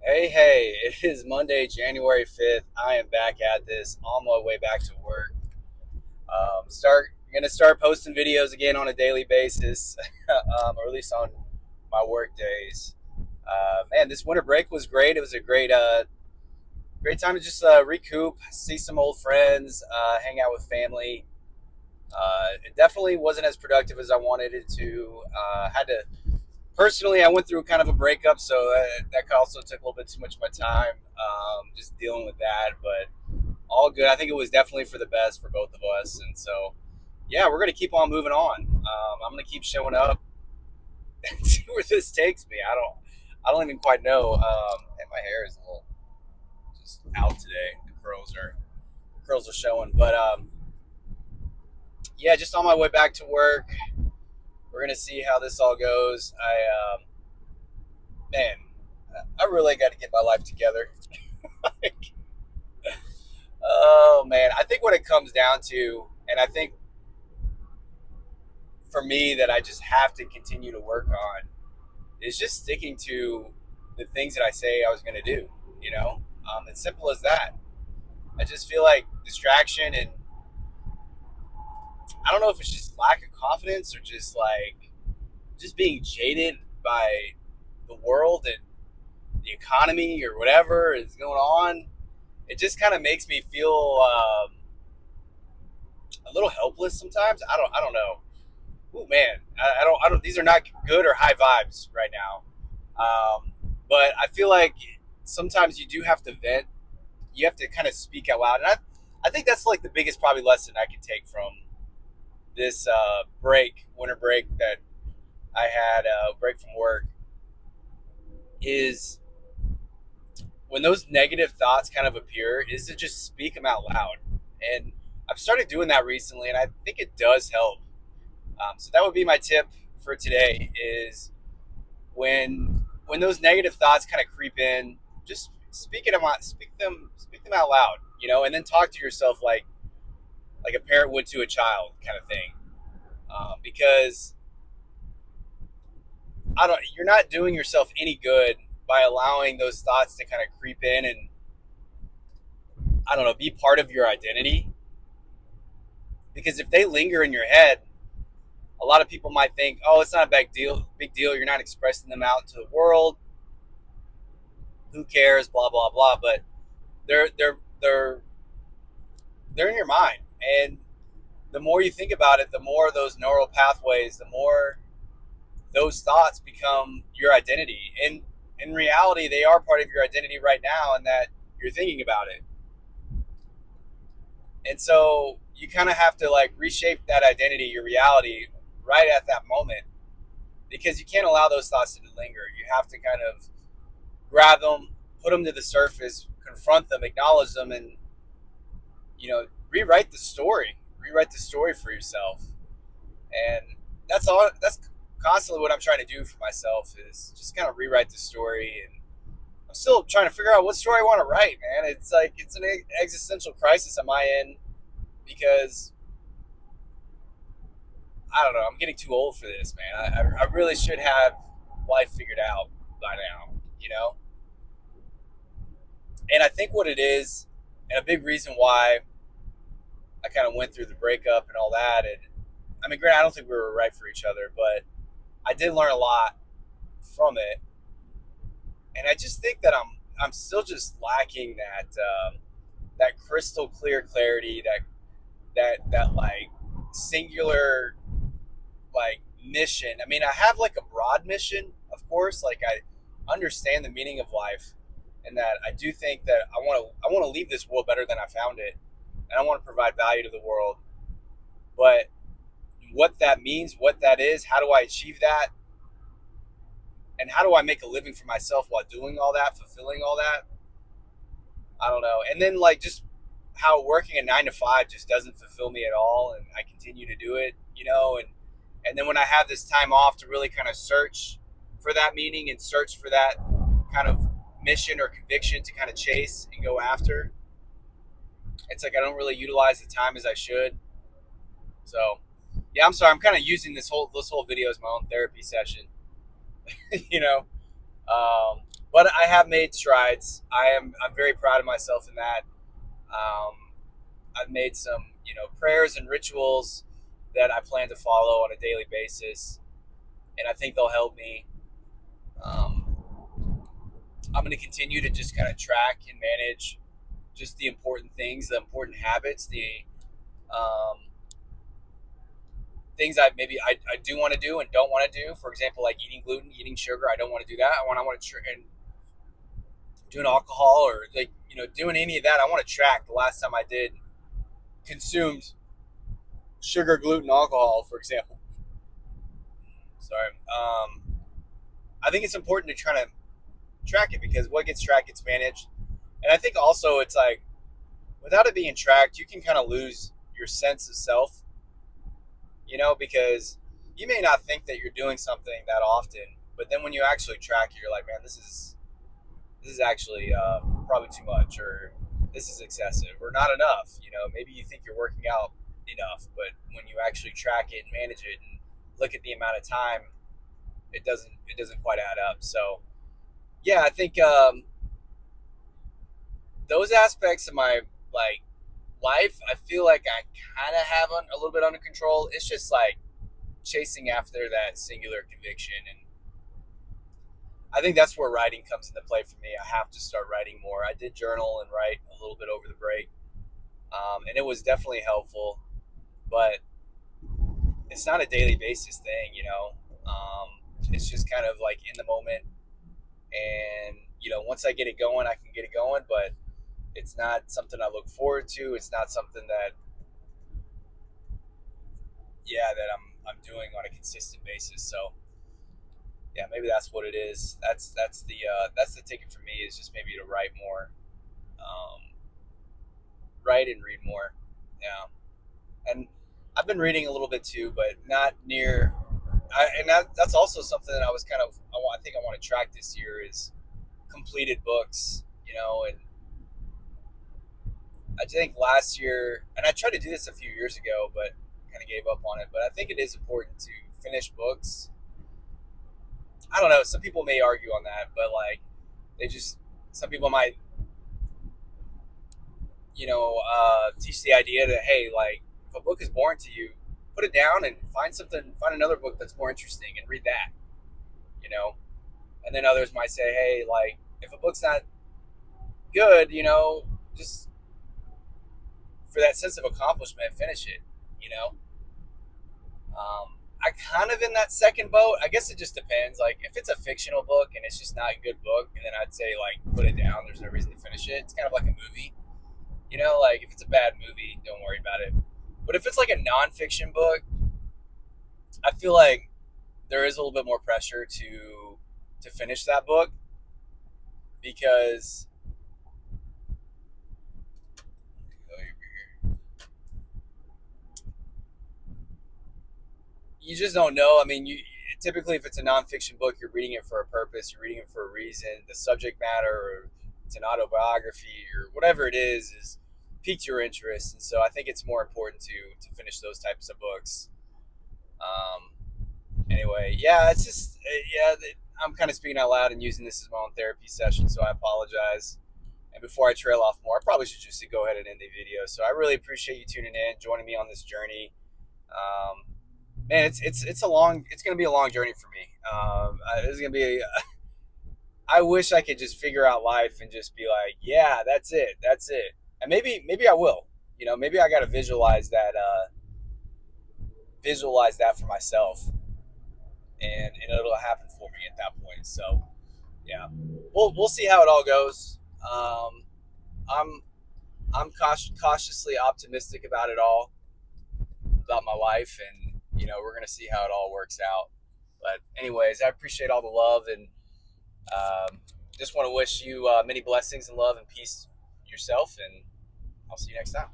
Hey, it is Monday, January 5th. I am back at this on my way back to work. Gonna start posting videos again on a daily basis, or at least on my work days. Man, this winter break was great. It was a great time to just recoup, see some old friends, hang out with family. It definitely wasn't as productive as I wanted it to. Had to personally, I went through kind of a breakup, so that also took a little bit too much of my time, just dealing with that. But all good. I think it was definitely for the best for both of us, and so yeah, we're gonna keep on moving on. I'm gonna keep showing up and see where this takes me. I don't even quite know. And my hair is a little just out today. The curls are showing, but yeah, just on my way back to work. We're gonna see how this all goes. Man, I really got to get my life together. Oh man, I think what it comes down to, and I think for me that I just have to continue to work on, is just sticking to the things that I say I was going to do. It's simple as that. I just feel like distraction, and I don't know if it's just lack of confidence or just being jaded by the world and the economy or whatever is going on. It just kind of makes me feel a little helpless sometimes. I don't know. Oh man, I don't. These are not good or high vibes right now. But I feel like sometimes you do have to vent. You have to kind of speak out loud, and I think that's like the biggest probably lesson I can take from this winter break that I had, break from work, is when those negative thoughts kind of appear, is to just speak them out loud. And I've started doing that recently, and I think it does help. So that would be my tip for today: is when those negative thoughts kind of creep in, just speak them out loud, and then talk to yourself like a parent would to a child, kind of thing. Because you're not doing yourself any good by allowing those thoughts to kind of creep in and I don't know, be part of your identity. Because if they linger in your head, a lot of people might think, oh, it's not a big deal. You're not expressing them out to the world. Who cares? Blah blah blah. But they're they're they're they're in your mind, and the more you think about it, the more those neural pathways, the more those thoughts become your identity. And in reality, they are part of your identity right now, and that you're thinking about it. And so you kind of have to like reshape that identity, your reality, right at that moment, because you can't allow those thoughts to linger. You have to kind of grab them, put them to the surface, confront them, acknowledge them, and rewrite the story. Rewrite the story for yourself. And that's all. That's constantly what I'm trying to do for myself, is just kind of rewrite the story. And I'm still trying to figure out what story I want to write, man. It's like it's an existential crisis on my end, because I don't know. I'm getting too old for this, man. I really should have life figured out by now. And I think what it is, and a big reason why I kind of went through the breakup and all that, and I mean, granted, I don't think we were right for each other, but I did learn a lot from it. And I just think that I'm still just lacking that crystal clear clarity, that like singular like mission. I mean, I have like a broad mission, of course. Like I understand the meaning of life, and that I do think that I want to leave this world better than I found it, and I want to provide value to the world. But what that means, what that is, how do I achieve that, and how do I make a living for myself while doing all that, fulfilling all that? I don't know. And then like just how working a 9 to 5 just doesn't fulfill me at all, and I continue to do it, and then when I have this time off to really kind of search for that meaning and search for that kind of mission or conviction to kind of chase and go after, it's like I don't really utilize the time as I should. So yeah, I'm sorry. I'm kind of using this whole video as my own therapy session, you know. Um, but but I have made strides. I'm very proud of myself in that. Um, I've made some, prayers and rituals that I plan to follow on a daily basis, and I think they'll help me. Um, I'm going to continue to just kind of track and manage just the important things, the important habits, the um, things I do want to do and don't want to do. For example, like eating gluten, eating sugar. I don't want to do that. I want to and doing alcohol or like doing any of that. I want to track the last time I did consumed sugar, gluten, alcohol, for example. Sorry. I think it's important to try to track it because what gets tracked gets managed. And I think also it's like without it being tracked, you can kind of lose your sense of self, because you may not think that you're doing something that often, but then when you actually track it, you're like, man, this is actually probably too much, or this is excessive, or not enough. Maybe you think you're working out enough, but when you actually track it and manage it and look at the amount of time, it doesn't quite add up. So yeah, I think those aspects of my like life, I feel like I kind of have a little bit under control. It's just like chasing after that singular conviction, and I think that's where writing comes into play for me. I have to start writing more. I did journal and write a little bit over the break, and it was definitely helpful, but it's not a daily basis thing. It's just kind of like in the moment, and once I get it going, I can get it going, but it's not something I look forward to. It's not something that I'm doing on a consistent basis. So yeah, maybe that's what it is. That's the ticket for me, is just maybe to write more, write and read more. Yeah, and I've been reading a little bit too, but not near. That's also something that I was kind of. I think I want to track this year is completed books. And I think last year, and I tried to do this a few years ago, but kind of gave up on it. But I think it is important to finish books. I don't know. Some people may argue on that, but like they just some people might teach the idea that hey, like if a book is boring to you, put it down and find another book that's more interesting and read that. You know, and then others might say, hey, like if a book's not good, just for that sense of accomplishment, finish it. You know, I kind of in that second boat. I guess it just depends. Like if it's a fictional book and it's just not a good book, and then I'd say like put it down. There's no reason to finish it. It's kind of like a movie. Like if it's a bad movie, don't worry about it. But if it's like a nonfiction book, I feel like there is a little bit more pressure to finish that book because you just don't know. I mean, you typically if it's a nonfiction book, you're reading it for a purpose. You're reading it for a reason. The subject matter, or it's an autobiography, or whatever it is piqued your interest. And so I think it's more important to finish those types of books. Anyway, yeah, it's just yeah. I'm kind of speaking out loud and using this as my own therapy session, so I apologize. And before I trail off more, I probably should just go ahead and end the video. So I really appreciate you tuning in, joining me on this journey. Man, it's going to be a long journey for me. It's going to be. I wish I could just figure out life and just be like, yeah, that's it, and maybe I will. Maybe I got to visualize that for myself, and it'll happen for me at that point. So yeah, we'll see how it all goes. I'm cautiously optimistic about it all, about my life, and we're gonna see how it all works out. But anyways, I appreciate all the love, and just want to wish you many blessings and love and peace yourself, and I'll see you next time.